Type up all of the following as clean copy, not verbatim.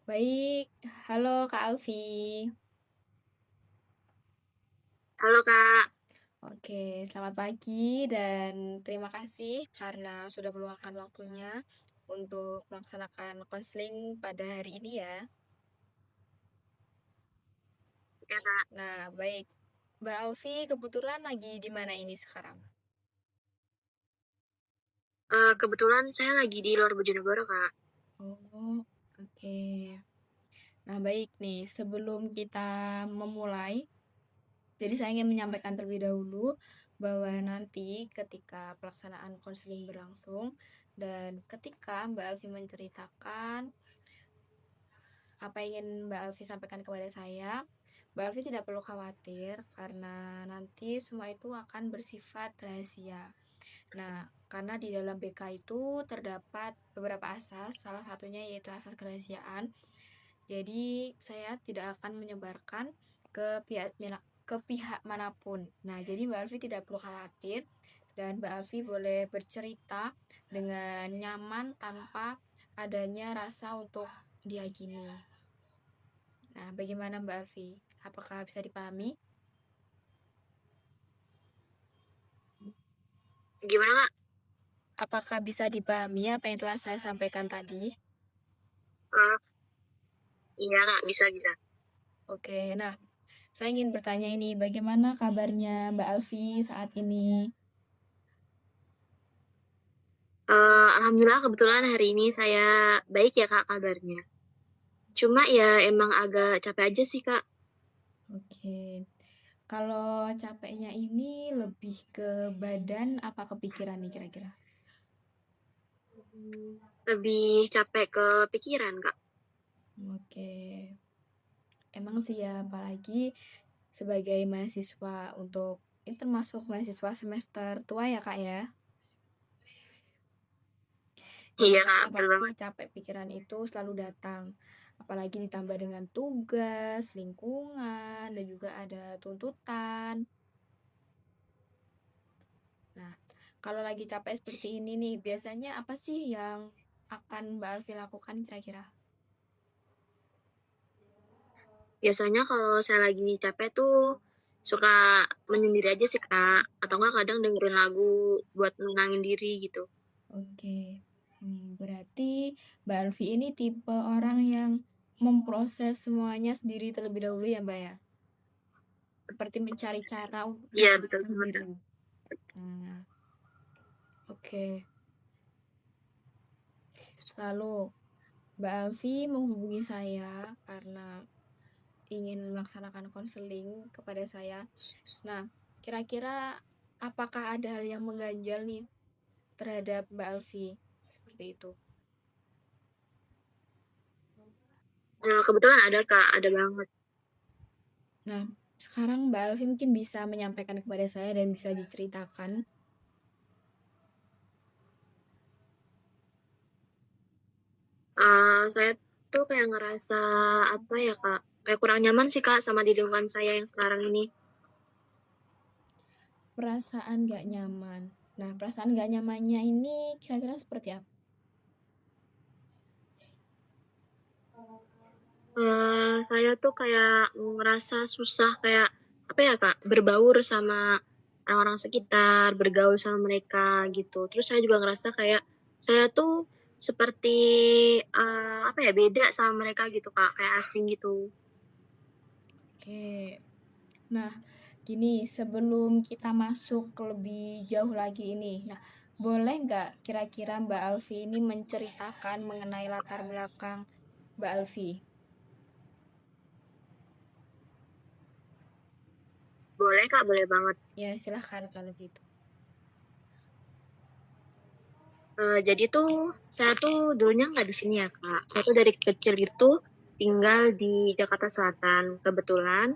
Baik, halo Kak Alfi. Halo Kak. Oke, selamat pagi dan terima kasih karena sudah meluangkan waktunya untuk melaksanakan konseling pada hari ini ya. Ya Kak. Nah, baik. Mbak Alfi kebetulan lagi di mana ini sekarang? Kebetulan saya lagi di luar Bojonegoro Kak. Oh, oke. Nah, baik nih, sebelum kita memulai, jadi saya ingin menyampaikan terlebih dahulu bahwa nanti ketika pelaksanaan konseling berlangsung dan ketika Mbak Alfi menceritakan apa yang ingin Mbak Alfi sampaikan kepada saya, Mbak Alfi tidak perlu khawatir karena nanti semua itu akan bersifat rahasia. Nah, karena di dalam BK itu terdapat beberapa asas, salah satunya yaitu asas kerahasiaan. Jadi, saya tidak akan menyebarkan ke pihak manapun. Nah, jadi Mbak Alfi tidak perlu khawatir dan Mbak Alfi boleh bercerita dengan nyaman tanpa adanya rasa untuk dihakimi. Nah, bagaimana Mbak Alfi? Apakah bisa dipahami? Gimana Kak? Apakah bisa dipahami apa yang telah saya sampaikan tadi? Eh, iya Kak, bisa. Oke, nah, saya ingin bertanya ini, bagaimana kabarnya Mbak Alfi saat ini? Alhamdulillah kebetulan hari ini saya baik ya Kak kabarnya. Cuma ya emang agak capek aja sih Kak. Oke, kalau capeknya ini lebih ke badan apa ke pikiran nih kira-kira? Lebih capek ke pikiran Kak. Oke, emang sih ya, apalagi sebagai mahasiswa untuk ini termasuk mahasiswa semester tua ya Kak ya? Yang Iya Kak, dimana betul pasti banget. capek pikiran itu selalu datang. Apalagi ditambah dengan tugas, lingkungan, dan juga ada tuntutan. Nah, kalau lagi capek seperti ini nih, biasanya apa sih yang akan Mbak Alfi lakukan kira-kira? Biasanya kalau saya lagi capek tuh suka menyendiri aja sih Kak. Atau enggak kadang dengerin lagu buat menenangin diri gitu. Oke, berarti Mbak Alfi ini tipe orang yang memproses semuanya sendiri terlebih dahulu ya Mbak ya? Seperti mencari cara untuk Iya betul menenangkan banget diri. Kak. Nah, oke. Lalu Mbak Alfi menghubungi saya karena ingin melaksanakan konseling kepada saya. Nah, kira-kira apakah ada hal yang mengganjal nih terhadap Mbak Alfi? Seperti itu. Kebetulan ada Kak, ada banget. Nah, sekarang Mbak Alfi mungkin bisa menyampaikan kepada saya dan bisa diceritakan. Saya tuh kayak ngerasa apa ya Kak, kayak kurang nyaman sih Kak sama di lingkungan saya yang sekarang ini. Perasaan gak nyaman. Nah, perasaan gak nyamannya ini kira-kira seperti apa? Saya tuh kayak ngerasa susah kayak apa ya Kak, berbaur sama orang-orang sekitar, bergaul sama mereka gitu. Terus saya juga ngerasa kayak saya tuh seperti apa ya, beda sama mereka gitu Kak, kayak asing gitu. Oke. Nah, gini, sebelum kita masuk ke lebih jauh lagi ini, nah, boleh nggak kira-kira Mbak Alfi ini menceritakan mengenai latar belakang Mbak Alfi? Boleh Kak, boleh banget. Ya, silahkan kalau gitu. Jadi tuh saya tuh dulunya nggak di sini ya Kak. Saya tuh dari kecil itu tinggal di Jakarta Selatan. Kebetulan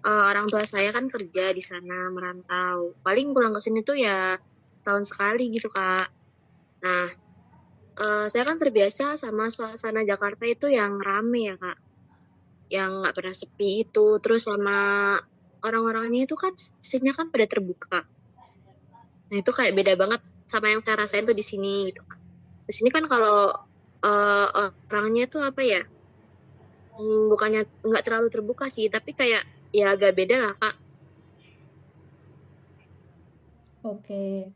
orang tua saya kan kerja di sana merantau. Paling pulang ke sini tuh ya setahun sekali gitu Kak. Nah, saya kan terbiasa sama suasana Jakarta itu yang rame ya Kak, yang nggak pernah sepi itu. Terus sama orang-orangnya itu kan sisinya kan pada terbuka. Nah itu kayak beda banget sama yang saya rasain tuh di sini gitu. Di sini kan kalau orangnya tuh apa ya, bukannya nggak terlalu terbuka sih, tapi kayak ya agak beda lah Kak. Oke,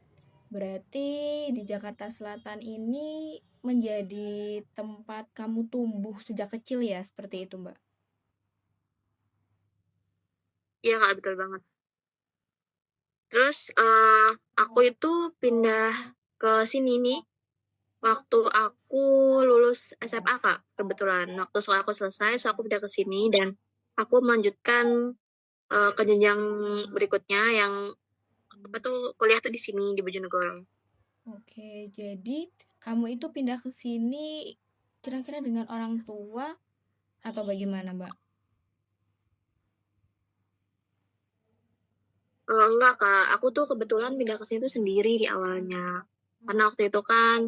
berarti di Jakarta Selatan ini menjadi tempat kamu tumbuh sejak kecil ya, seperti itu, Mbak? Iya Kak, betul banget. Terus aku itu pindah ke sini nih waktu aku lulus SMA Kak, kebetulan. Waktu sekolah aku selesai, so aku pindah ke sini dan aku melanjutkan ke jenjang berikutnya yang apa tuh kuliah tuh di sini di Bojonegoro. Oke, jadi kamu itu pindah ke sini kira-kira dengan orang tua atau bagaimana, Mbak? Enggak Kak, aku tuh kebetulan pindah ke sini tuh sendiri di awalnya. Karena waktu itu kan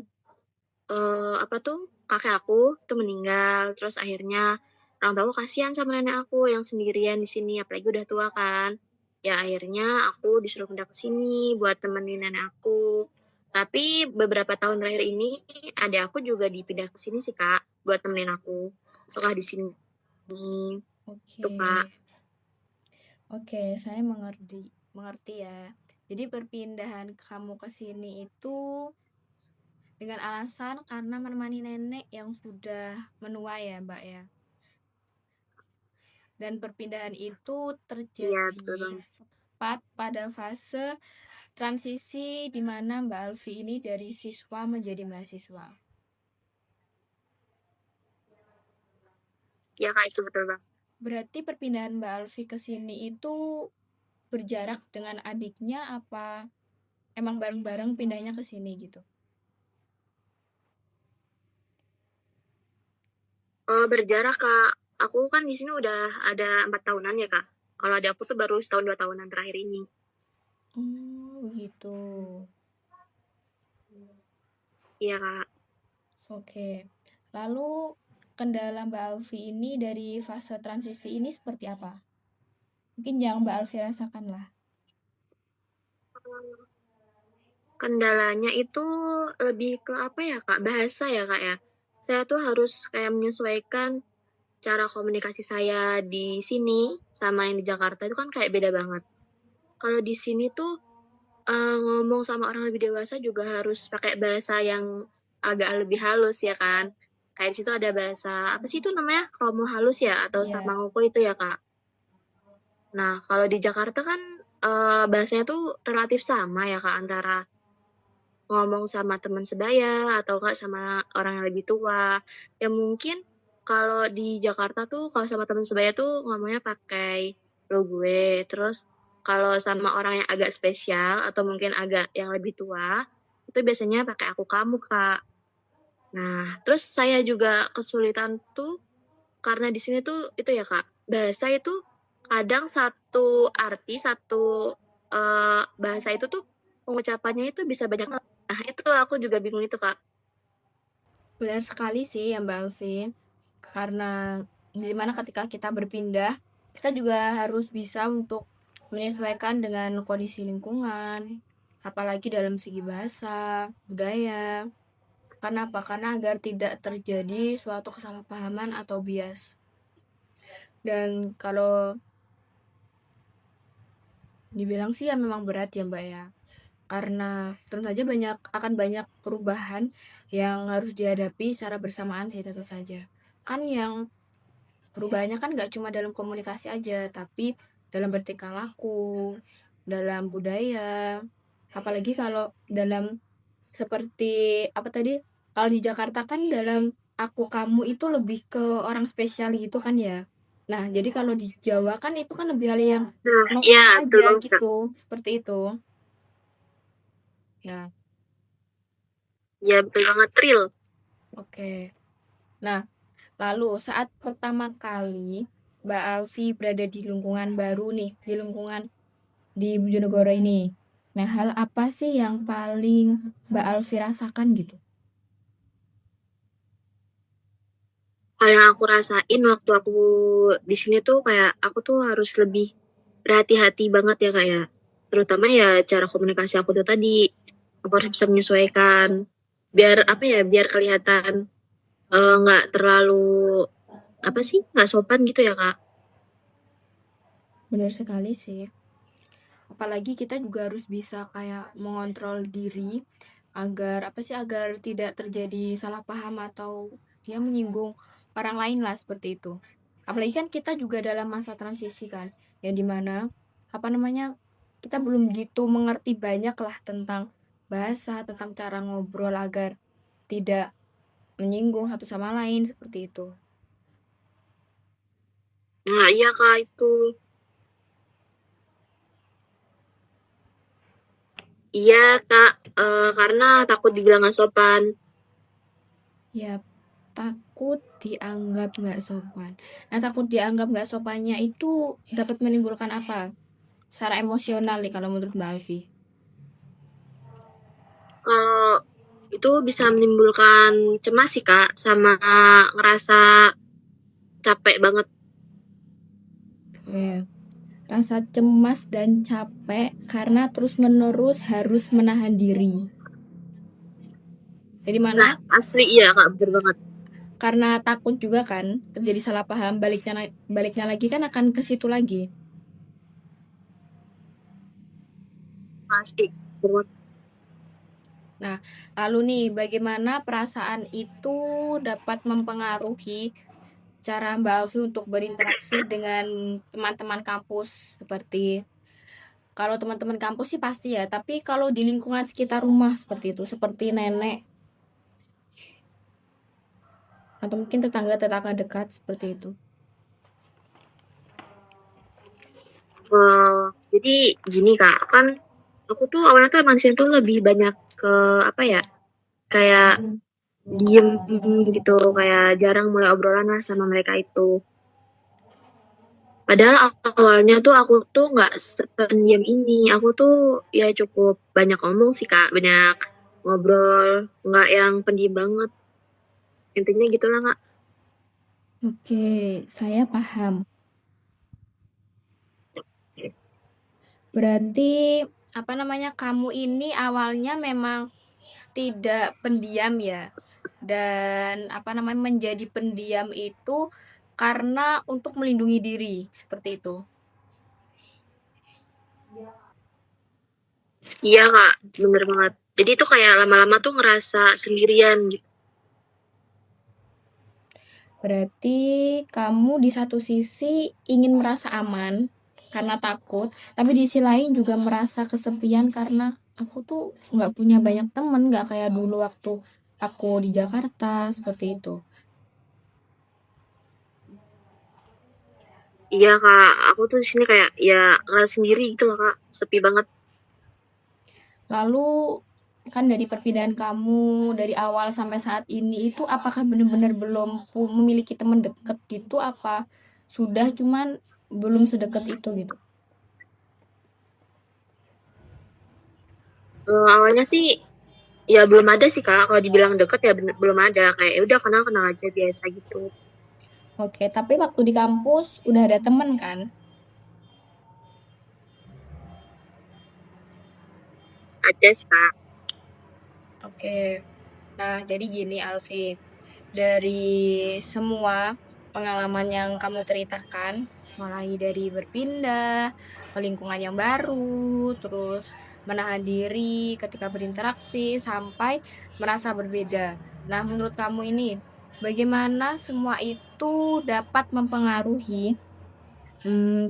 apa tuh kakek aku tuh meninggal, terus akhirnya orang tua aku kasihan sama nenek aku yang sendirian di sini, apalagi udah tua kan. Ya akhirnya aku disuruh pindah ke sini buat temenin nenek aku. Tapi beberapa tahun terakhir ini ada aku juga dipindah ke sini sih Kak, buat temenin aku sekolah di sini tuh Oke. Kak. Oke, saya mengerti. Mengerti ya. Jadi perpindahan kamu ke sini itu dengan alasan karena menemani nenek yang sudah menua ya, Mbak ya. Dan perpindahan itu Iya betul terjadi banget. tepat pada fase transisi di mana Mbak Alfi ini dari siswa menjadi mahasiswa. Iya Kak, itu betul banget. Berarti perpindahan Mbak Alfi ke sini itu berjarak dengan adiknya apa emang bareng-bareng pindahnya ke sini gitu? Berjarak Kak. Aku kan di sini udah ada 4 tahunan ya Kak. Kalau ada aku tuh baru setahun 2 tahunan terakhir ini. Oh, gitu. Iya Kak. Oke. Lalu kendala Mbak Alfi ini dari fase transisi ini seperti apa? Mungkin yang Mbak Alfi rasakan lah. Kendalanya itu lebih ke apa ya Kak? Bahasa ya Kak ya. Saya tuh harus kayak menyesuaikan cara komunikasi saya di sini sama yang di Jakarta itu kan kayak beda banget. Kalau di sini tuh ngomong sama orang lebih dewasa juga harus pakai bahasa yang agak lebih halus ya kan. Kayak di situ ada bahasa apa sih itu namanya? Kromo halus ya atau Ya, Samangoko itu ya Kak. Nah, kalau di Jakarta kan bahasanya tuh relatif sama ya Kak antara ngomong sama teman sebaya atau Kak sama orang yang lebih tua. Ya mungkin kalau di Jakarta tuh kalau sama teman sebaya tuh ngomongnya pakai lo gue. Terus kalau sama orang yang agak spesial atau mungkin agak yang lebih tua, itu biasanya pakai aku kamu Kak. Nah, terus saya juga kesulitan tuh karena di sini tuh itu ya Kak, bahasa itu kadang satu arti, satu bahasa itu tuh pengucapannya itu bisa banyak. Nah, itu aku juga bingung itu Kak. benar sekali sih ya Mbak Alfi. Karena dimana ketika kita berpindah, kita juga harus bisa untuk menyesuaikan dengan kondisi lingkungan, apalagi dalam segi bahasa, budaya. Karena apa? Karena agar tidak terjadi suatu kesalahpahaman atau bias. Dan kalau dibilang sih ya memang berat ya Mbak ya. Karena tentu saja banyak perubahan yang harus dihadapi secara bersamaan sih tentu saja. Kan yang perubahannya kan nggak cuma dalam komunikasi aja, tapi dalam bertingkah laku, dalam budaya, apalagi kalau dalam seperti apa tadi? Kalau di Jakarta kan dalam aku kamu itu lebih ke orang spesial gitu kan ya. Nah, jadi kalau di Jawa kan itu kan lebih hal yang Nah, iya normal betul aja banget Kak. gitu, seperti itu. Nah, Iya betul banget real. oke. Nah, lalu saat pertama kali Mbak Alfi berada di lingkungan baru nih, di lingkungan di Bojonegoro ini. Nah, hal apa sih yang paling Mbak Alfi rasakan gitu? Hal yang aku rasain waktu aku di sini tuh kayak aku tuh harus lebih berhati-hati banget ya Kak ya. Terutama ya cara komunikasi aku tuh tadi. Aku harus bisa menyesuaikan. Biar apa ya, biar kelihatan. nggak terlalu apa sih, nggak sopan gitu ya Kak. Benar sekali sih. Apalagi kita juga harus bisa kayak mengontrol diri agar apa sih, agar tidak terjadi salah paham atau dia menyinggung orang lain lah seperti itu. Apalagi kan kita juga dalam masa transisi kan, yang dimana apa namanya, kita belum gitu mengerti banyak lah tentang bahasa, tentang cara ngobrol agar tidak menyinggung satu sama lain seperti itu. Nah iya Kak itu. Iya Kak, karena takut dibilang nggak sopan. Ya, takut dianggap nggak sopan. Nah, takut dianggap nggak sopannya itu dapat menimbulkan apa? Secara emosional nih kalau menurut Mbak Alfi. Kalau itu bisa menimbulkan cemas sih Kak, sama ngerasa capek banget. Oke. Rasa cemas dan capek karena terus-menerus harus menahan diri. Jadi mana? Nah asli iya Kak, bener banget. Karena takut juga kan terjadi salah paham, baliknya lagi kan akan ke situ lagi. Pasti. Bener banget. Nah, lalu nih bagaimana perasaan itu dapat mempengaruhi cara Mbak Alfi untuk berinteraksi dengan teman-teman kampus seperti kalau teman-teman kampus sih pasti ya, tapi kalau di lingkungan sekitar rumah seperti itu, seperti nenek atau mungkin tetangga-tetangga dekat seperti itu. Jadi gini Kak, kan aku tuh awalnya tuh emang sini tuh lebih banyak ke apa ya, kayak diem gitu, kayak jarang mulai obrolan lah sama mereka itu. Padahal awalnya tuh aku tuh nggak sependiam ini. Aku tuh ya cukup banyak ngomong sih Kak, banyak ngobrol, nggak yang pendiam banget. Intinya gitulah Kak. Oke, saya paham. Berarti apa namanya, kamu ini awalnya memang tidak pendiam ya, dan apa namanya, menjadi pendiam itu karena untuk melindungi diri seperti itu. Iya Kak, bener banget. Jadi tuh kayak lama-lama tuh ngerasa sendirian gitu. Berarti kamu di satu sisi ingin merasa aman karena takut, tapi di sisi lain juga merasa kesepian karena aku tuh nggak punya banyak temen, nggak kayak dulu waktu aku di Jakarta seperti itu. Iya Kak, aku tuh di sini kayak ya ngerasa sendiri gitu loh Kak, sepi banget. Lalu kan dari perpindahan kamu dari awal sampai saat ini itu apakah benar-benar belum memiliki teman deket gitu, apa sudah cuman belum sedekat itu gitu? Awalnya sih ya belum ada sih Kak, kalau dibilang deket ya belum ada, kayak ya udah kenal-kenal aja biasa gitu. Oke, tapi waktu di kampus udah ada temen kan? Ada sih Kak. Oke. Nah, jadi gini Alfi, dari semua pengalaman yang kamu ceritakan, mulai dari berpindah ke lingkungan yang baru, terus menahan diri ketika berinteraksi, sampai merasa berbeda. Nah, menurut kamu ini, bagaimana semua itu dapat mempengaruhi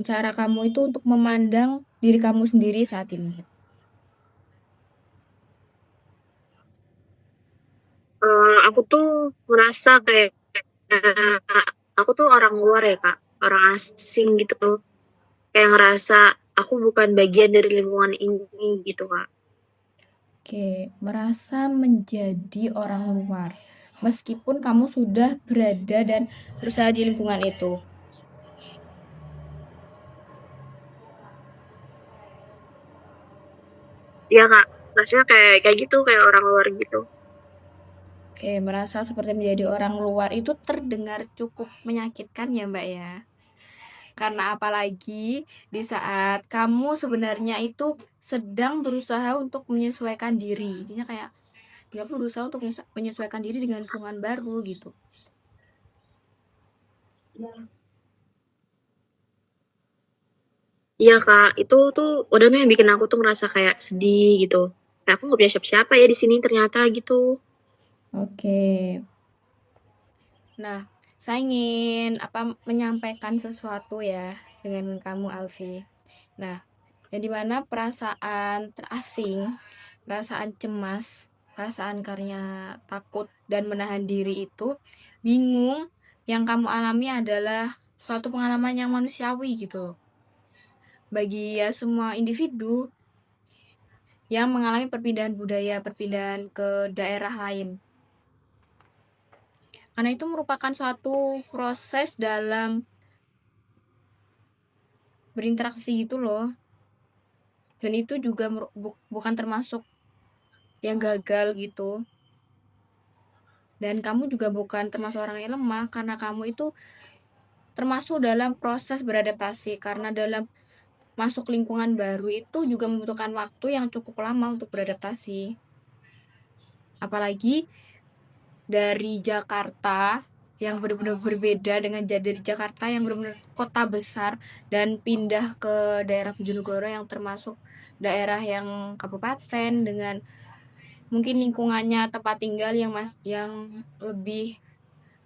cara kamu itu untuk memandang diri kamu sendiri saat ini? Aku tuh ngerasa kayak aku tuh orang luar ya Kak, orang asing gitu. Kayak ngerasa aku bukan bagian dari lingkungan ini gitu Kak. Oke, merasa menjadi orang luar. Meskipun kamu sudah berada dan berusaha di lingkungan itu. Iya Kak, rasanya kayak kayak gitu, kayak orang luar gitu. Oke, merasa seperti menjadi orang luar itu terdengar cukup menyakitkan ya, Mbak ya. Karena apalagi di saat kamu sebenarnya itu sedang berusaha untuk menyesuaikan diri. Intinya kayak Kamu berusaha untuk menyesuaikan diri dengan lingkungan baru gitu. Iya Kak, itu tuh udah tuh yang bikin aku tuh ngerasa kayak sedih gitu. Kayak aku nggak punya siapa-siapa ya di sini ternyata gitu. Oke. Nah, saya ingin menyampaikan sesuatu ya dengan kamu Alfi. Nah, yang dimana perasaan terasing, perasaan cemas, perasaan karena takut dan menahan diri itu bingung yang kamu alami adalah suatu pengalaman yang manusiawi gitu. Bagi ya semua individu yang mengalami perpindahan budaya, perpindahan ke daerah lain. Karena itu merupakan suatu proses dalam berinteraksi gitu loh. Dan itu juga bukan termasuk yang gagal gitu. Dan kamu juga bukan termasuk orang yang lemah karena kamu itu termasuk dalam proses beradaptasi karena dalam masuk lingkungan baru itu juga membutuhkan waktu yang cukup lama untuk beradaptasi. Apalagi dari Jakarta yang benar-benar berbeda dengan dari Jakarta yang benar-benar kota besar dan pindah ke daerah Bojonegoro yang termasuk daerah yang kabupaten dengan mungkin lingkungannya tempat tinggal yang lebih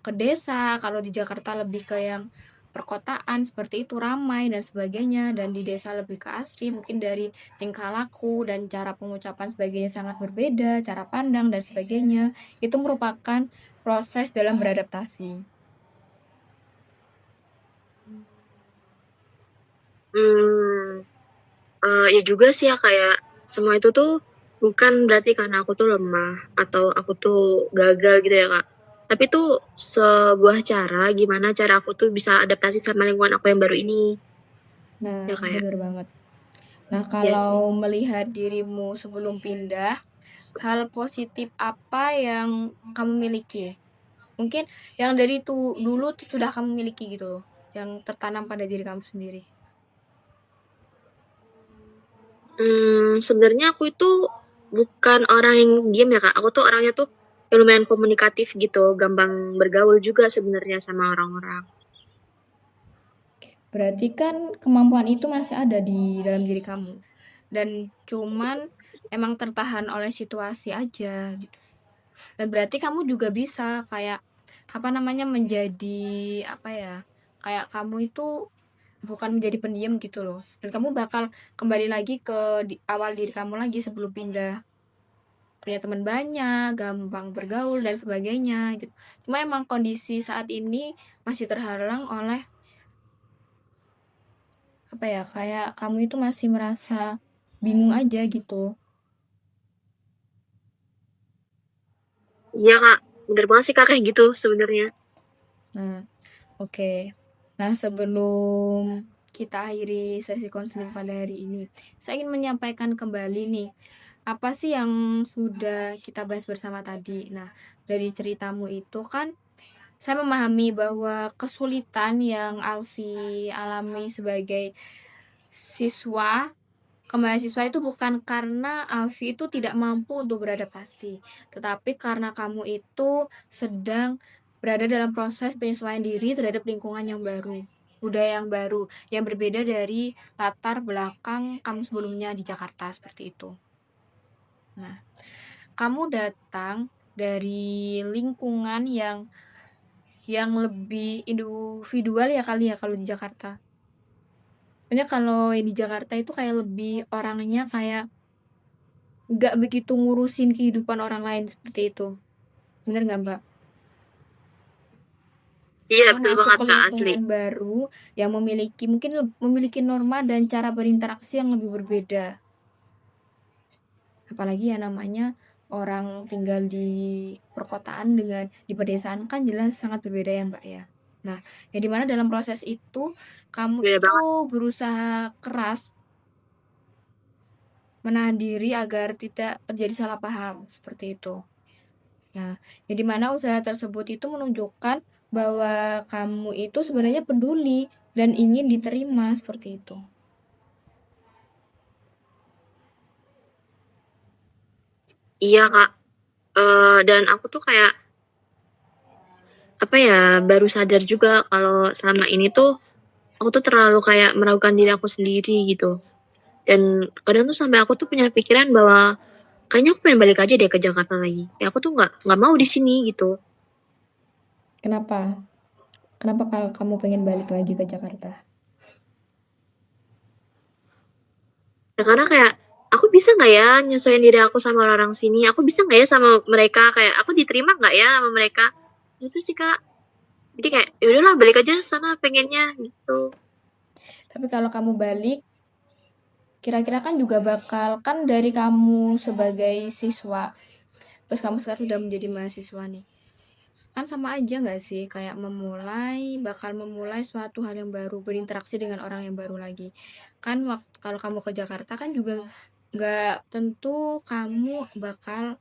ke desa, kalau di Jakarta lebih ke yang perkotaan seperti itu ramai dan sebagainya dan di desa lebih ke asri mungkin dari tingkah laku dan cara pengucapan sebagainya sangat berbeda, cara pandang dan sebagainya. Itu merupakan proses dalam beradaptasi. Hmm, ya juga sih ya kayak semua itu tuh bukan berarti karena aku tuh lemah atau aku tuh gagal gitu ya Kak. Tapi tuh sebuah cara gimana cara aku tuh bisa adaptasi sama lingkungan aku yang baru ini. Nah, Ya kayak, benar banget. Nah, ya kalau sih. melihat dirimu sebelum pindah, hal positif apa yang kamu miliki? Mungkin yang dari itu dulu sudah kamu miliki gitu loh, yang tertanam pada diri kamu sendiri. Sebenarnya aku itu bukan orang yang diam ya Kak. Aku tuh orangnya tuh yang lumayan komunikatif gitu, gampang bergaul juga sebenarnya sama orang-orang. Berarti kan kemampuan itu masih ada di dalam diri kamu. Dan cuman emang tertahan oleh situasi aja gitu. Dan berarti kamu juga bisa kayak menjadi apa ya? Kayak kamu itu bukan menjadi pendiam gitu loh. Dan kamu bakal kembali lagi ke awal diri kamu lagi sebelum pindah. Punya teman banyak, gampang bergaul dan sebagainya gitu. Cuma emang kondisi saat ini masih terhalang oleh kayak kamu itu masih merasa bingung aja gitu. Iya Kak, bener banget sih Kak kayak gitu sebenarnya. Nah, oke. Nah, sebelum kita akhiri sesi konseling pada hari ini, saya ingin menyampaikan kembali nih, apa sih yang sudah kita bahas bersama tadi. Nah, dari ceritamu itu kan saya memahami bahwa kesulitan yang Alfi alami sebagai siswa mahasiswa itu bukan karena Alfi itu tidak mampu untuk beradaptasi, tetapi karena kamu itu sedang berada dalam proses penyesuaian diri terhadap lingkungan yang baru, budaya yang baru, yang berbeda dari latar belakang kamu sebelumnya di Jakarta seperti itu. Nah, kamu datang dari lingkungan yang lebih individual ya kali ya kalau di Jakarta. Soalnya kalau di Jakarta itu kayak lebih orangnya kayak nggak begitu ngurusin kehidupan orang lain seperti itu. Bener nggak, Mbak? Iya Karena betul masuk banget ke Kak asli. lingkungan baru yang memiliki norma dan cara berinteraksi yang lebih berbeda. Apalagi ya namanya orang tinggal di perkotaan dengan di pedesaan kan jelas sangat berbeda ya, Mbak ya. Nah, yang dimana dalam proses itu kamu Beda itu banget. berusaha keras menahan diri agar tidak terjadi salah paham seperti itu. Nah, yang dimana usaha tersebut itu menunjukkan bahwa kamu itu sebenarnya peduli dan ingin diterima seperti itu. Iya Kak. Dan aku tuh kayak apa ya, baru sadar juga kalau selama ini tuh aku tuh terlalu kayak meragukan diri aku sendiri gitu. Dan kadang tuh sampai aku tuh punya pikiran bahwa kayaknya aku pengen balik aja deh ke Jakarta lagi. Ya aku tuh nggak mau di sini gitu. Kenapa? Kenapa kalau kamu pengen balik lagi ke Jakarta? Ya karena kayak aku bisa nggak ya nyesuaiin diri aku sama orang-orang sini? Aku bisa nggak ya sama mereka? Kayak aku diterima nggak ya sama mereka? Itu sih Kak. Jadi kayak ya udahlah balik aja sana pengennya gitu. Tapi kalau kamu balik, kira-kira kan juga bakal kan dari kamu sebagai siswa, terus kamu sekarang sudah menjadi mahasiswa nih. Kan sama aja nggak sih kayak bakal memulai suatu hal yang baru, berinteraksi dengan orang yang baru lagi. Kan waktu kalau kamu ke Jakarta kan juga nggak tentu kamu bakal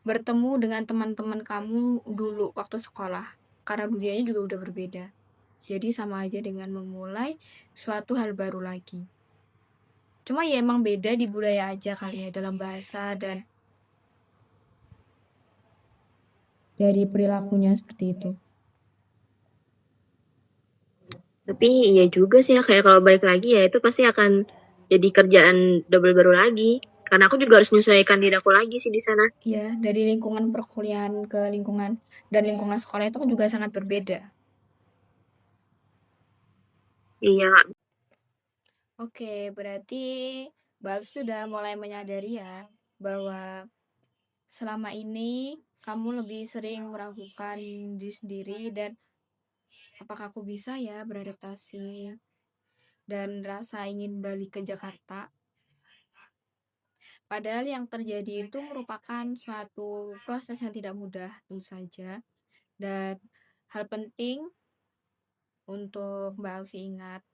bertemu dengan teman-teman kamu dulu waktu sekolah. Karena dunianya juga udah berbeda. Jadi sama aja dengan memulai suatu hal baru lagi. Cuma ya emang beda di budaya aja kali ya dalam bahasa dan dari perilakunya seperti itu. Tapi iya juga sih ya kayak kalau balik lagi ya itu pasti akan jadi kerjaan double baru lagi. Karena aku juga harus menyesuaikan diri aku lagi sih di sana. Ya, dari lingkungan perkuliahan ke lingkungan dan lingkungan sekolah itu kan juga sangat berbeda. Iya, Oke, berarti Mbak sudah mulai menyadari ya bahwa selama ini kamu lebih sering meragukan diri sendiri dan apakah aku bisa ya beradaptasi dan rasa ingin balik ke Jakarta. Padahal yang terjadi itu merupakan suatu proses yang tidak mudah tentu saja dan hal penting untuk Mbak Alfi ingat,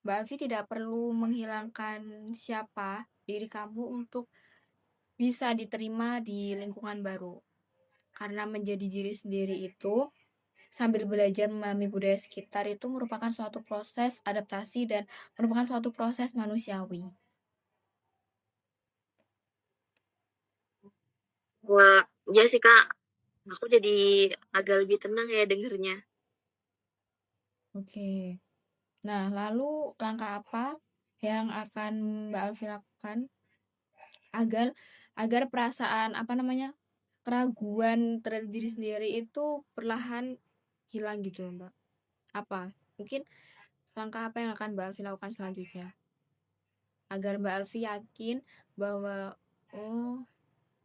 Mbak Alfi tidak perlu menghilangkan siapa diri kamu untuk bisa diterima di lingkungan baru. Karena menjadi diri sendiri itu sambil belajar memahami budaya sekitar itu merupakan suatu proses adaptasi dan merupakan suatu proses manusiawi. wah, iya sih Kak. Aku jadi agak lebih tenang ya dengernya. Oke. Nah, lalu langkah apa yang akan Mbak Alfi lakukan agar agar perasaan apa namanya keraguan terhadap diri sendiri itu perlahan hilang gitu loh, Mbak? Apa? Mungkin langkah apa yang akan Mbak Alfi lakukan selanjutnya agar Mbak Alfi yakin bahwa oh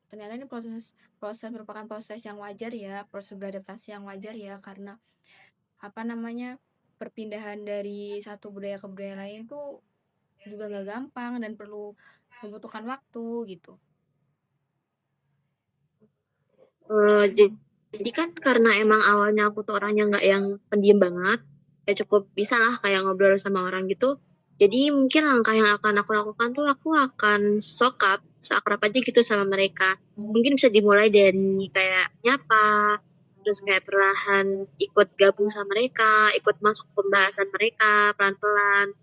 ternyata ini proses proses merupakan proses yang wajar ya, proses beradaptasi yang wajar ya karena apa namanya perpindahan dari satu budaya ke budaya lain tuh juga nggak gampang dan perlu membutuhkan waktu gitu. Jadi kan karena emang awalnya aku tuh orangnya nggak yang pendiam banget, ya cukup bisa lah kayak ngobrol sama orang gitu. Jadi mungkin langkah yang akan aku lakukan tuh aku akan sokap, seakrab aja gitu sama mereka. Mungkin bisa dimulai dari kayak nyapa, terus kayak perlahan ikut gabung sama mereka, ikut masuk pembahasan mereka pelan-pelan.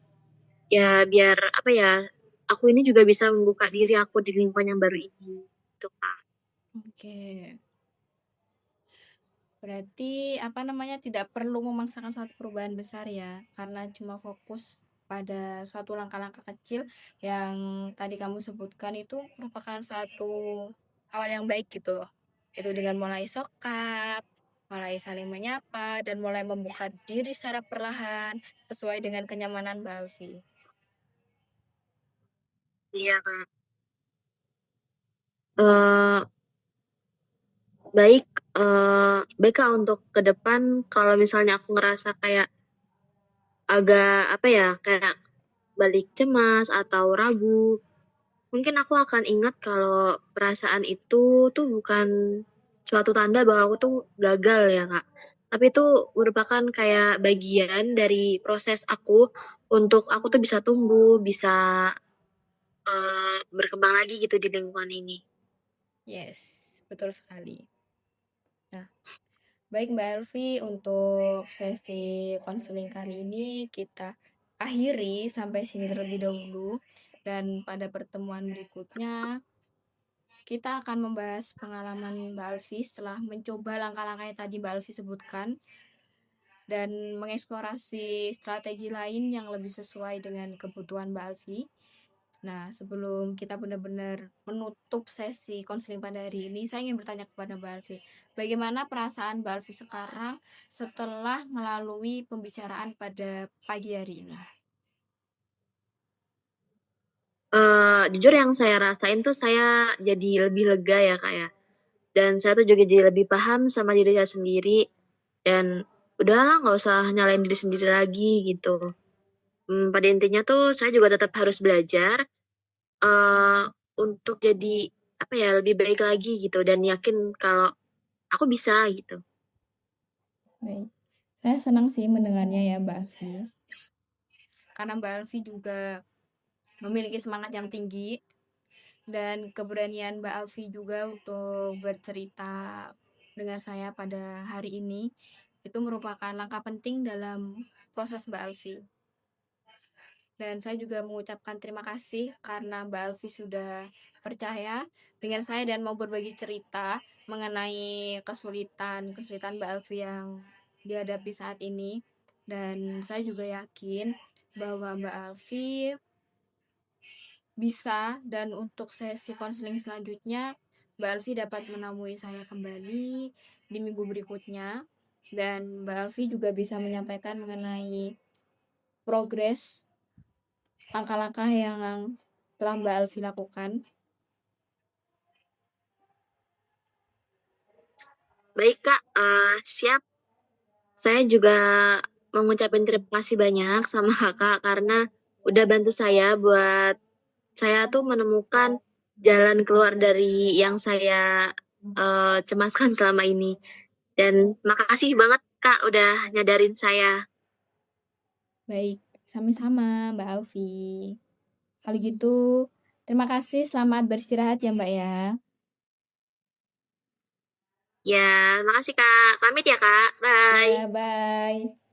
Ya biar apa ya, aku ini juga bisa membuka diri aku di lingkungan yang baru ini. Gitu, Kak. Oke. Berarti apa namanya tidak perlu memaksakan suatu perubahan besar ya, karena cuma fokus pada suatu langkah-langkah kecil yang tadi kamu sebutkan itu merupakan suatu awal yang baik gitu loh. Itu dengan mulai sokap, mulai saling menyapa, dan mulai membuka diri secara perlahan sesuai dengan kenyamanan Mbak Alfi. Iya, Kak. Eh, baik, baik Kak, untuk ke depan kalau misalnya aku ngerasa kayak agak apa ya, kayak balik cemas atau ragu, mungkin aku akan ingat kalau perasaan itu tuh bukan suatu tanda bahwa aku tuh gagal ya Kak. Tapi itu merupakan kayak bagian dari proses aku untuk aku tuh bisa tumbuh, bisa berkembang lagi gitu di lingkungan ini. Yes, betul sekali. Nah, baik Mbak Elvi, untuk sesi konseling kali ini kita akhiri sampai sini terlebih dahulu. Dan pada pertemuan berikutnya, kita akan membahas pengalaman Mbak Alfi setelah mencoba langkah-langkah yang tadi Mbak Alfi sebutkan dan mengeksplorasi strategi lain yang lebih sesuai dengan kebutuhan Mbak Alfi. Nah, sebelum kita benar-benar menutup sesi konseling pada hari ini, saya ingin bertanya kepada Mbak Alfi, bagaimana perasaan Mbak Alfi sekarang setelah melalui pembicaraan pada pagi hari ini? Jujur yang saya rasain tuh saya jadi lebih lega ya Kak ya. Dan saya tuh juga jadi lebih paham sama diri saya sendiri dan udahlah nggak usah nyalain diri sendiri lagi gitu. Pada intinya tuh saya juga tetap harus belajar eh untuk jadi apa ya lebih baik lagi gitu dan yakin kalau aku bisa gitu. Baik, saya senang sih mendengarnya ya Mbak Alfi, karena Mbak Alfi juga memiliki semangat yang tinggi dan keberanian Mbak Alfi juga untuk bercerita dengan saya pada hari ini itu merupakan langkah penting dalam proses Mbak Alfi. Dan saya juga mengucapkan terima kasih karena Mbak Alfi sudah percaya dengan saya dan mau berbagi cerita mengenai kesulitan Mbak Alfi yang dihadapi saat ini. Dan saya juga yakin bahwa Mbak Alfi bisa, dan untuk sesi konseling selanjutnya Mbak Alfi dapat menemui saya kembali di minggu berikutnya dan Mbak Alfi juga bisa menyampaikan mengenai progres langkah-langkah yang telah Mbak Alfi lakukan. Baik Kak, siap. Saya juga mengucapkan terima kasih banyak sama Kakak karena udah bantu saya buat saya tuh menemukan jalan keluar dari yang saya cemaskan selama ini. Dan makasih banget Kak udah nyadarin saya. Baik, sama-sama Mbak Alfi. Kalau gitu, terima kasih, selamat beristirahat ya Mbak ya. Ya, makasih Kak. Pamit ya Kak. Bye. Ya, bye.